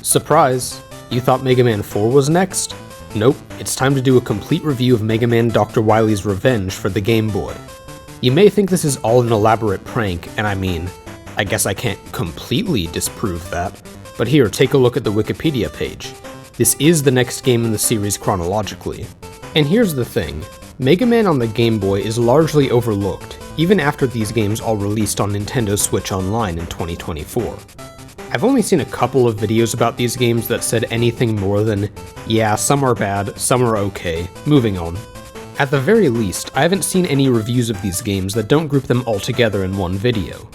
Surprise! You thought Mega Man 4 was next? Nope, it's time to do a complete review of Mega Man Dr. Wily's Revenge for the Game Boy. You may think this is all an elaborate prank, and I guess I can't completely disprove that, but here, take a look at the Wikipedia page. This is the next game in the series chronologically. And here's the thing, Mega Man on the Game Boy is largely overlooked, even after these games all released on Nintendo Switch Online in 2024. I've only seen a couple of videos about these games that said anything more than, yeah, some are bad, some are okay, moving on. At the very least, I haven't seen any reviews of these games that don't group them all together in one video.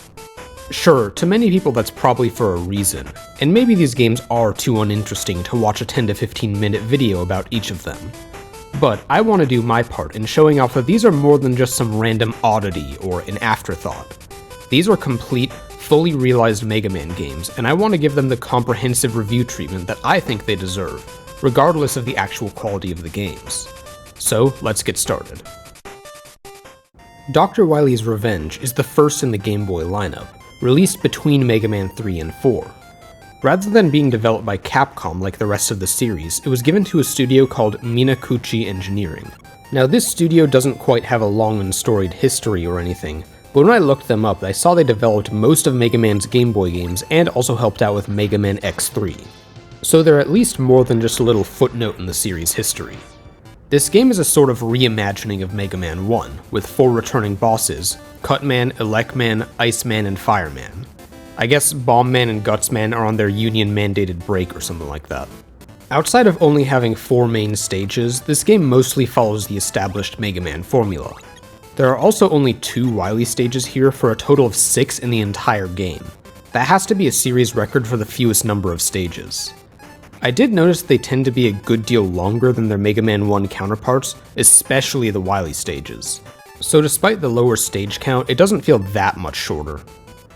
Sure, to many people that's probably for a reason, and maybe these games are too uninteresting to watch a 10 to 15 minute video about each of them. But I want to do my part in showing off that these are more than just some random oddity or an afterthought. These are complete, fully realized Mega Man games, and I want to give them the comprehensive review treatment that I think they deserve, regardless of the actual quality of the games. So, let's get started. Dr. Wily's Revenge is the first in the Game Boy lineup, released between Mega Man 3 and 4. Rather than being developed by Capcom like the rest of the series, it was given to a studio called Minakuchi Engineering. Now this studio doesn't quite have a long and storied history or anything, but when I looked them up, I saw they developed most of Mega Man's Game Boy games and also helped out with Mega Man X3. So they're at least more than just a little footnote in the series' history. This game is a sort of reimagining of Mega Man 1, with 4 returning bosses, Cutman, Elec Man, Iceman, and Fireman. I guess Bomb Man and Guts Man are on their union-mandated break or something like that. Outside of only having 4 main stages, this game mostly follows the established Mega Man formula. There are also only 2 Wily stages here for a total of 6 in the entire game. That has to be a series record for the fewest number of stages. I did notice they tend to be a good deal longer than their Mega Man 1 counterparts, especially the Wily stages. So despite the lower stage count, it doesn't feel that much shorter.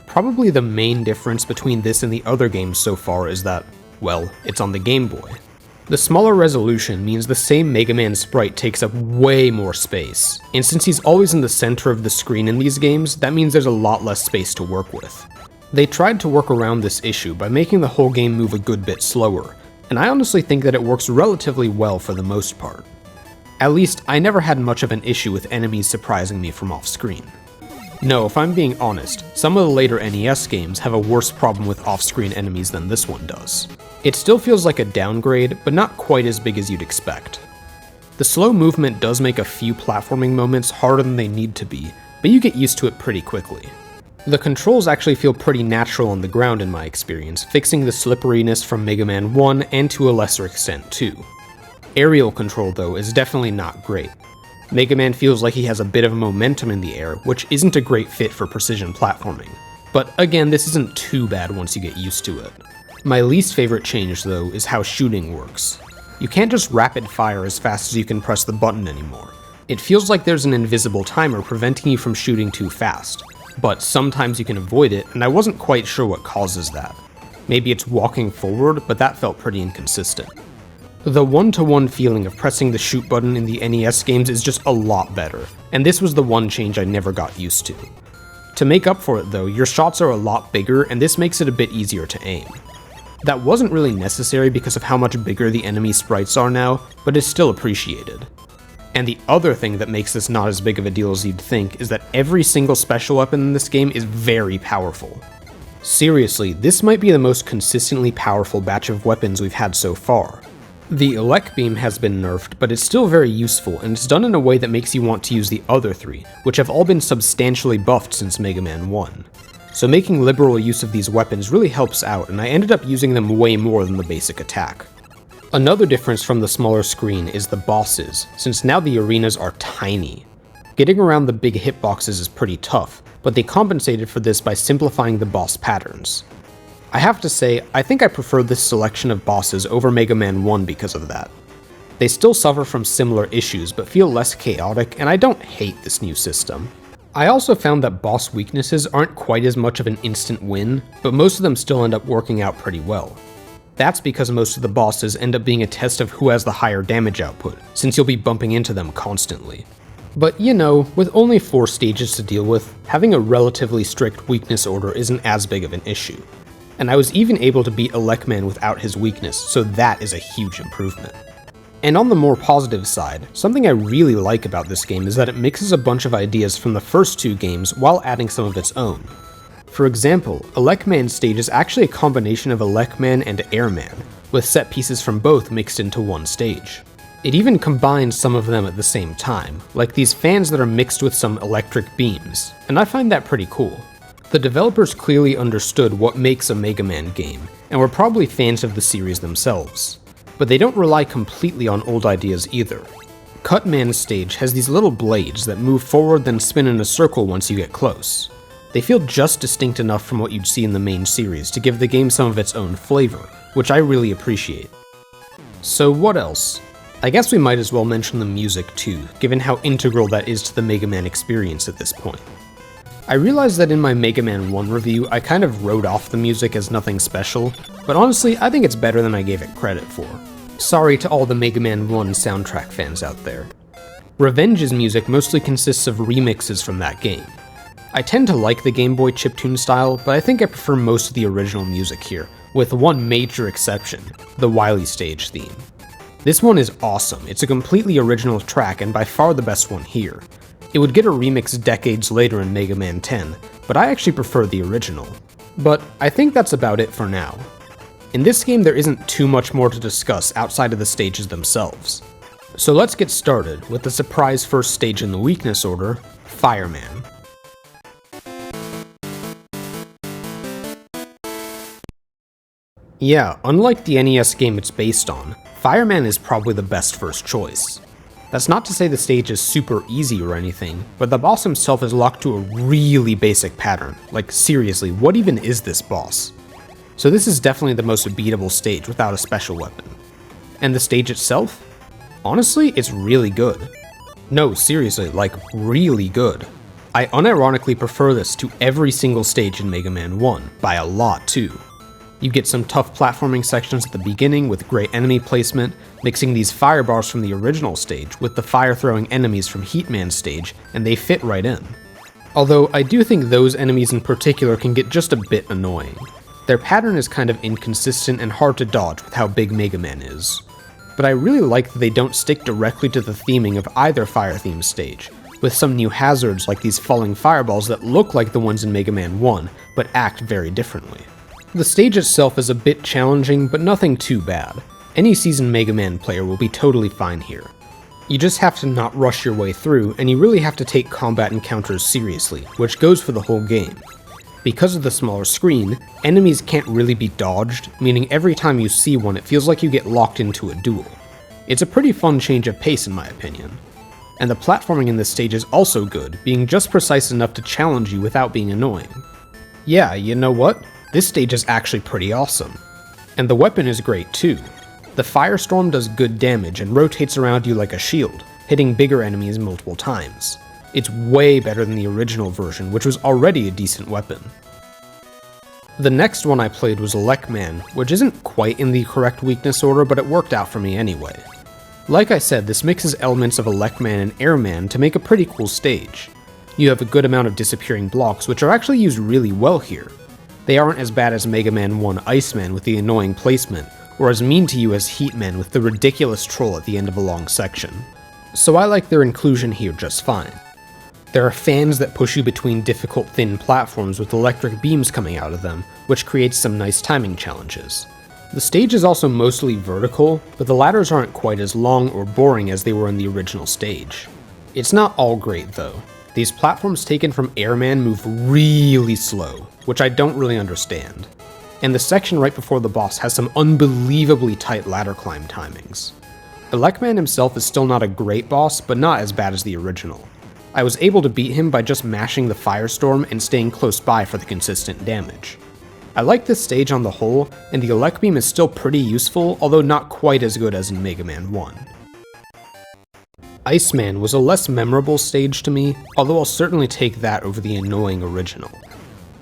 Probably the main difference between this and the other games so far is that, well, it's on the Game Boy. The smaller resolution means the same Mega Man sprite takes up way more space, and since he's always in the center of the screen in these games, that means there's a lot less space to work with. They tried to work around this issue by making the whole game move a good bit slower, and I honestly think that it works relatively well for the most part. At least, I never had much of an issue with enemies surprising me from off-screen. No, if I'm being honest, some of the later NES games have a worse problem with off-screen enemies than this one does. It still feels like a downgrade, but not quite as big as you'd expect. The slow movement does make a few platforming moments harder than they need to be, but you get used to it pretty quickly. The controls actually feel pretty natural on the ground in my experience, fixing the slipperiness from Mega Man 1 and to a lesser extent 2. Aerial control though is definitely not great. Mega Man feels like he has a bit of momentum in the air, which isn't a great fit for precision platforming. But again, this isn't too bad once you get used to it. My least favorite change, though, is how shooting works. You can't just rapid fire as fast as you can press the button anymore. It feels like there's an invisible timer preventing you from shooting too fast, but sometimes you can avoid it, and I wasn't quite sure what causes that. Maybe it's walking forward, but that felt pretty inconsistent. The one-to-one feeling of pressing the shoot button in the NES games is just a lot better, and this was the one change I never got used to. To make up for it though, your shots are a lot bigger, and this makes it a bit easier to aim. That wasn't really necessary because of how much bigger the enemy sprites are now, but is still appreciated. And the other thing that makes this not as big of a deal as you'd think is that every single special weapon in this game is very powerful. Seriously, this might be the most consistently powerful batch of weapons we've had so far. The Elec Beam has been nerfed, but it's still very useful, and it's done in a way that makes you want to use the other 3, which have all been substantially buffed since Mega Man 1. So making liberal use of these weapons really helps out, and I ended up using them way more than the basic attack. Another difference from the smaller screen is the bosses, since now the arenas are tiny. Getting around the big hitboxes is pretty tough, but they compensated for this by simplifying the boss patterns. I have to say, I think I prefer this selection of bosses over Mega Man 1 because of that. They still suffer from similar issues, but feel less chaotic, and I don't hate this new system. I also found that boss weaknesses aren't quite as much of an instant win, but most of them still end up working out pretty well. That's because most of the bosses end up being a test of who has the higher damage output, since you'll be bumping into them constantly. But you know, with only 4 stages to deal with, having a relatively strict weakness order isn't as big of an issue. and I was even able to beat Elec Man without his weakness, so that is a huge improvement. And on the more positive side, something I really like about this game is that it mixes a bunch of ideas from the first two games while adding some of its own. For example, Elec Man Stage is actually a combination of Elec Man and Airman, with set pieces from both mixed into one stage. It even combines some of them at the same time, like these fans that are mixed with some electric beams, and I find that pretty cool. The developers clearly understood what makes a Mega Man game, and were probably fans of the series themselves. But they don't rely completely on old ideas either. Cut Man Stage has these little blades that move forward then spin in a circle once you get close. They feel just distinct enough from what you'd see in the main series to give the game some of its own flavor, which I really appreciate. So what else? I guess we might as well mention the music too, given how integral that is to the Mega Man experience at this point. I realized that in my Mega Man 1 review, I kind of wrote off the music as nothing special, but honestly, I think it's better than I gave it credit for. Sorry to all the Mega Man 1 soundtrack fans out there. Revenge's music mostly consists of remixes from that game. I tend to like the Game Boy chiptune style, but I think I prefer most of the original music here, with one major exception, the Wily Stage theme. This one is awesome, it's a completely original track and by far the best one here. It would get a remix decades later in Mega Man 10, but I actually prefer the original. But I think that's about it for now. In this game there isn't too much more to discuss outside of the stages themselves. So let's get started with the surprise first stage in the weakness order, Fireman. Yeah, unlike the NES game it's based on, Fireman is probably the best first choice. That's not to say the stage is super easy or anything, but the boss himself is locked to a really basic pattern. Like seriously, what even is this boss? So this is definitely the most beatable stage without a special weapon. And the stage itself? Honestly, it's really good. No, seriously, like really good. I unironically prefer this to every single stage in Mega Man 1, by a lot too. You get some tough platforming sections at the beginning with great enemy placement, mixing these fire bars from the original stage with the fire-throwing enemies from Heatman Stage, and they fit right in. Although I do think those enemies in particular can get just a bit annoying. Their pattern is kind of inconsistent and hard to dodge with how big Mega Man is. But I really like that they don't stick directly to the theming of either fire-themed stage, with some new hazards like these falling fireballs that look like the ones in Mega Man 1, but act very differently. The stage itself is a bit challenging, but nothing too bad. Any seasoned Mega Man player will be totally fine here. You just have to not rush your way through, and you really have to take combat encounters seriously, which goes for the whole game. Because of the smaller screen, enemies can't really be dodged, meaning every time you see one it feels like you get locked into a duel. It's a pretty fun change of pace in my opinion. And the platforming in this stage is also good, being just precise enough to challenge you without being annoying. Yeah, you know what? This stage is actually pretty awesome. And the weapon is great too. The Firestorm does good damage and rotates around you like a shield, hitting bigger enemies multiple times. It's way better than the original version, which was already a decent weapon. The next one I played was Elec Man, which isn't quite in the correct weakness order, but it worked out for me anyway. Like I said, this mixes elements of Elec Man and Airman to make a pretty cool stage. You have a good amount of disappearing blocks, which are actually used really well here. They aren't as bad as Mega Man 1 Iceman with the annoying placement, or as mean to you as Heatman with the ridiculous troll at the end of a long section. So I like their inclusion here just fine. There are fans that push you between difficult thin platforms with electric beams coming out of them, which creates some nice timing challenges. The stage is also mostly vertical, but the ladders aren't quite as long or boring as they were in the original stage. It's not all great though. These platforms taken from Airman move really slow, which I don't really understand. And the section right before the boss has some unbelievably tight ladder climb timings. Elec Man himself is still not a great boss, but not as bad as the original. I was able to beat him by just mashing the Firestorm and staying close by for the consistent damage. I like this stage on the whole, and the Elec Beam is still pretty useful, although not quite as good as in Mega Man 1. Iceman was a less memorable stage to me, although I'll certainly take that over the annoying original.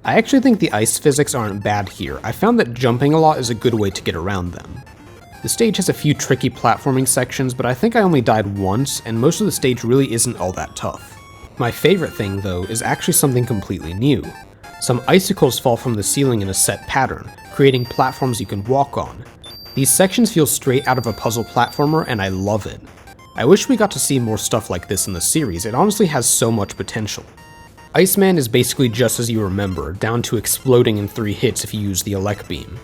I actually think the ice physics aren't bad here. I found that jumping a lot is a good way to get around them. The stage has a few tricky platforming sections, but I think I only died once, and most of the stage really isn't all that tough. My favorite thing, though, is actually something completely new. Some icicles fall from the ceiling in a set pattern, creating platforms you can walk on. These sections feel straight out of a puzzle platformer, and I love it. I wish we got to see more stuff like this in the series, it honestly has so much potential. Iceman is basically just as you remember, down to exploding in 3 hits if you use the Elec Beam.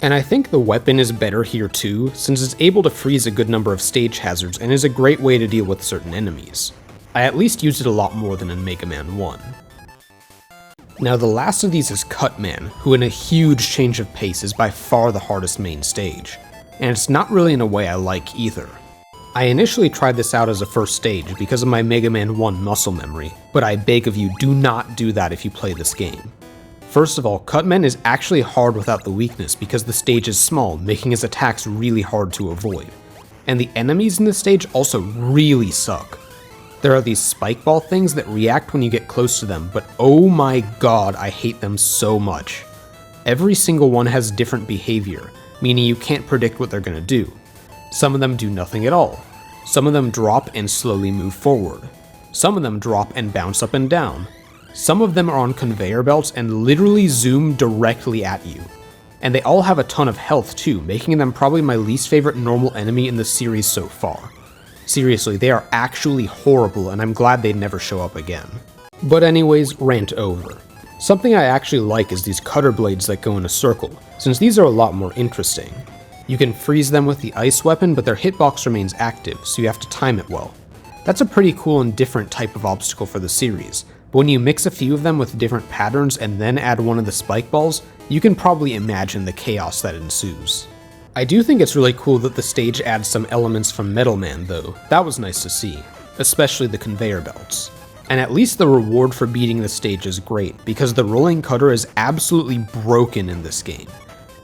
And I think the weapon is better here too, since it's able to freeze a good number of stage hazards and is a great way to deal with certain enemies. I at least used it a lot more than in Mega Man 1. Now the last of these is Cut Man, who in a huge change of pace is by far the hardest main stage, and it's not really in a way I like either. I initially tried this out as a first stage because of my Mega Man 1 muscle memory, but I beg of you, do not do that if you play this game. First of all, Cut Man is actually hard without the weakness because the stage is small, making his attacks really hard to avoid. And the enemies in this stage also really suck. There are these spike ball things that react when you get close to them, but oh my god, I hate them so much. Every single one has different behavior, meaning you can't predict what they're gonna do. Some of them do nothing at all. Some of them drop and slowly move forward. Some of them drop and bounce up and down. Some of them are on conveyor belts and literally zoom directly at you. And they all have a ton of health too, making them probably my least favorite normal enemy in the series so far. Seriously, they are actually horrible, and I'm glad they never show up again. But anyways, rant over. Something I actually like is these cutter blades that go in a circle, since these are a lot more interesting. You can freeze them with the ice weapon, but their hitbox remains active, so you have to time it well. That's a pretty cool and different type of obstacle for the series, but when you mix a few of them with different patterns and then add one of the spike balls, you can probably imagine the chaos that ensues. I do think it's really cool that the stage adds some elements from Metal Man though, that was nice to see, especially the conveyor belts. And at least the reward for beating the stage is great, because the rolling cutter is absolutely broken in this game.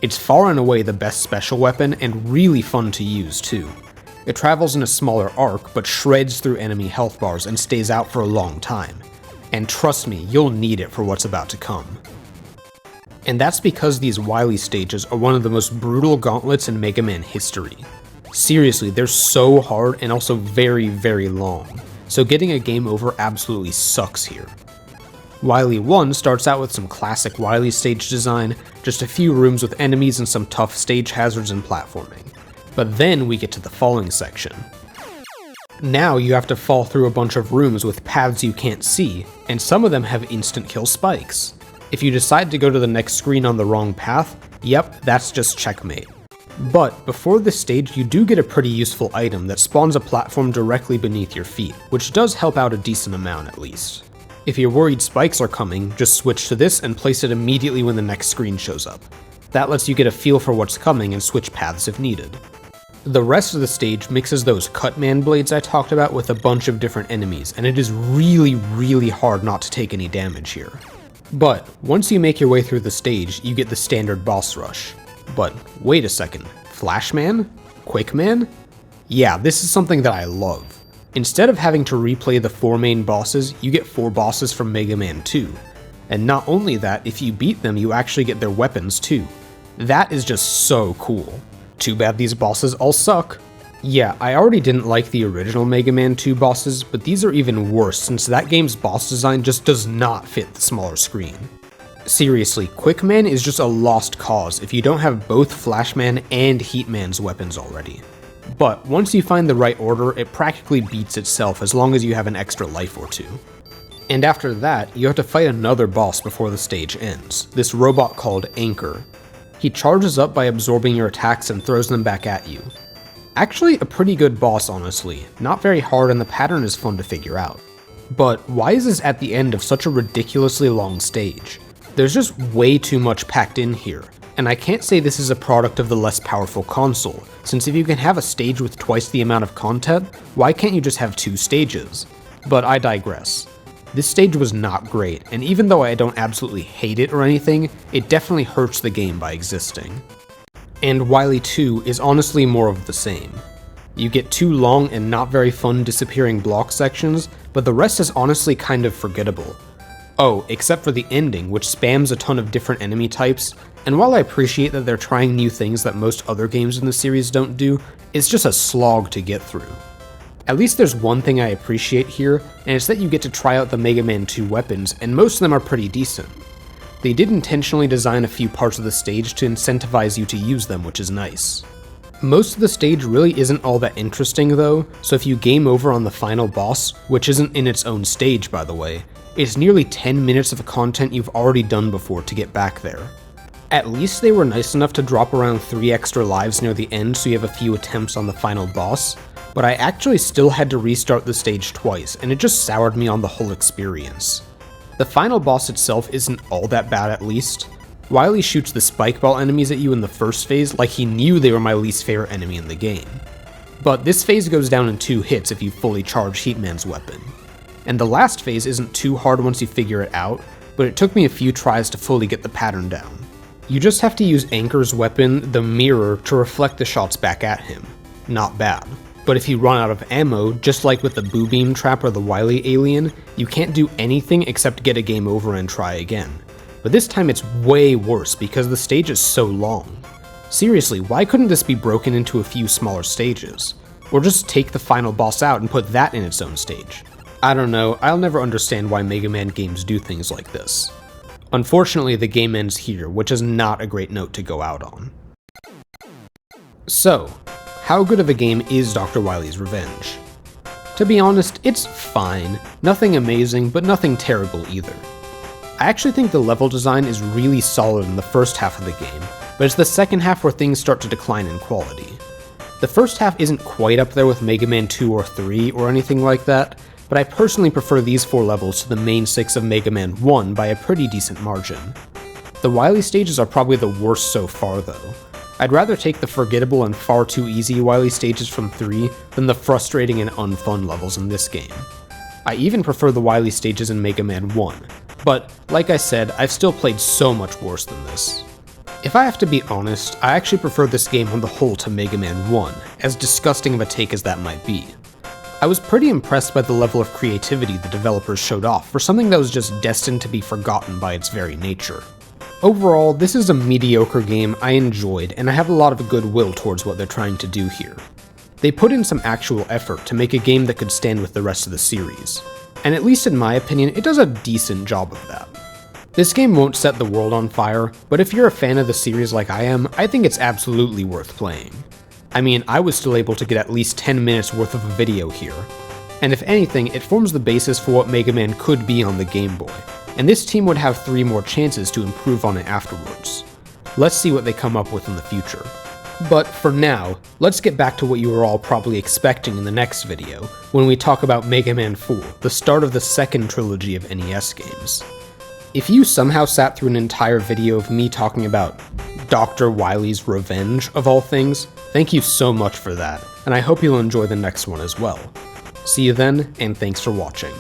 It's far and away the best special weapon and really fun to use too. It travels in a smaller arc, but shreds through enemy health bars and stays out for a long time. And trust me, you'll need it for what's about to come. And that's because these Wily stages are one of the most brutal gauntlets in Mega Man history. Seriously, they're so hard and also very, very long, so getting a game over absolutely sucks here. Wily 1 starts out with some classic Wily stage design, just a few rooms with enemies and some tough stage hazards and platforming. But then we get to the falling section. Now you have to fall through a bunch of rooms with paths you can't see, and some of them have instant kill spikes. If you decide to go to the next screen on the wrong path, yep, that's just checkmate. But before this stage, you do get a pretty useful item that spawns a platform directly beneath your feet, which does help out a decent amount at least. If you're worried spikes are coming, just switch to this and place it immediately when the next screen shows up. That lets you get a feel for what's coming and switch paths if needed. The rest of the stage mixes those Cut Man blades I talked about with a bunch of different enemies, and it is really, really hard not to take any damage here. But once you make your way through the stage, you get the standard boss rush. But wait a second, Flash Man? Quick Man? Yeah, this is something that I love. Instead of having to replay the 4 main bosses, you get 4 bosses from Mega Man 2. And not only that, if you beat them, you actually get their weapons too. That is just so cool. Too bad these bosses all suck. Yeah, I already didn't like the original Mega Man 2 bosses, but these are even worse since that game's boss design just does not fit the smaller screen. Seriously, Quick Man is just a lost cause if you don't have both Flash Man and Heat Man's weapons already. But once you find the right order, it practically beats itself as long as you have an extra life or two. And after that, you have to fight another boss before the stage ends, this robot called Anchor. He charges up by absorbing your attacks and throws them back at you. Actually a pretty good boss honestly, not very hard and the pattern is fun to figure out. But why is this at the end of such a ridiculously long stage? There's just way too much packed in here, and I can't say this is a product of the less powerful console, since if you can have a stage with twice the amount of content, why can't you just have 2 stages? But I digress. This stage was not great, and even though I don't absolutely hate it or anything, it definitely hurts the game by existing. And Wily 2 is honestly more of the same. You get 2 long and not very fun disappearing block sections, but the rest is honestly kind of forgettable. Oh, except for the ending, which spams a ton of different enemy types, and while I appreciate that they're trying new things that most other games in the series don't do, it's just a slog to get through. At least there's one thing I appreciate here, and it's that you get to try out the Mega Man 2 weapons, and most of them are pretty decent. They did intentionally design a few parts of the stage to incentivize you to use them, which is nice. Most of the stage really isn't all that interesting though, so if you game over on the final boss, which isn't in its own stage by the way, it's nearly 10 minutes of content you've already done before to get back there. At least they were nice enough to drop around 3 extra lives near the end so you have a few attempts on the final boss, but I actually still had to restart the stage twice, and it just soured me on the whole experience. The final boss itself isn't all that bad at least. Wily shoots the spike ball enemies at you in the first phase like he knew they were my least favorite enemy in the game. But this phase goes down in 2 hits if you fully charge Heatman's weapon. And the last phase isn't too hard once you figure it out, but it took me a few tries to fully get the pattern down. You just have to use Anchor's weapon, the mirror, to reflect the shots back at him. Not bad. But if you run out of ammo, just like with the Boo Beam Trap or the Wily Alien, you can't do anything except get a game over and try again. But this time it's way worse because the stage is so long. Seriously, why couldn't this be broken into a few smaller stages? Or just take the final boss out and put that in its own stage? I don't know, I'll never understand why Mega Man games do things like this. Unfortunately, the game ends here, which is not a great note to go out on. So, how good of a game is Dr. Wily's Revenge? To be honest, it's fine. Nothing amazing, but nothing terrible either. I actually think the level design is really solid in the first half of the game, but it's the second half where things start to decline in quality. The first half isn't quite up there with Mega Man 2 or 3 or anything like that, but I personally prefer these 4 levels to the main 6 of Mega Man 1 by a pretty decent margin. The Wily stages are probably the worst so far though. I'd rather take the forgettable and far too easy Wily stages from 3 than the frustrating and unfun levels in this game. I even prefer the Wily stages in Mega Man 1, but like I said, I've still played so much worse than this. If I have to be honest, I actually prefer this game on the whole to Mega Man 1, as disgusting of a take as that might be. I was pretty impressed by the level of creativity the developers showed off for something that was just destined to be forgotten by its very nature. Overall, this is a mediocre game I enjoyed, and I have a lot of goodwill towards what they're trying to do here. They put in some actual effort to make a game that could stand with the rest of the series, and at least in my opinion, it does a decent job of that. This game won't set the world on fire, but if you're a fan of the series like I am, I think it's absolutely worth playing. I mean, I was still able to get at least 10 minutes worth of a video here, and if anything, it forms the basis for what Mega Man could be on the Game Boy, and this team would have 3 more chances to improve on it afterwards. Let's see what they come up with in the future. But for now, let's get back to what you were all probably expecting in the next video, when we talk about Mega Man 4, the start of the second trilogy of NES games. If you somehow sat through an entire video of me talking about Dr. Wily's Revenge, of all things, thank you so much for that, and I hope you'll enjoy the next one as well. See you then, and thanks for watching.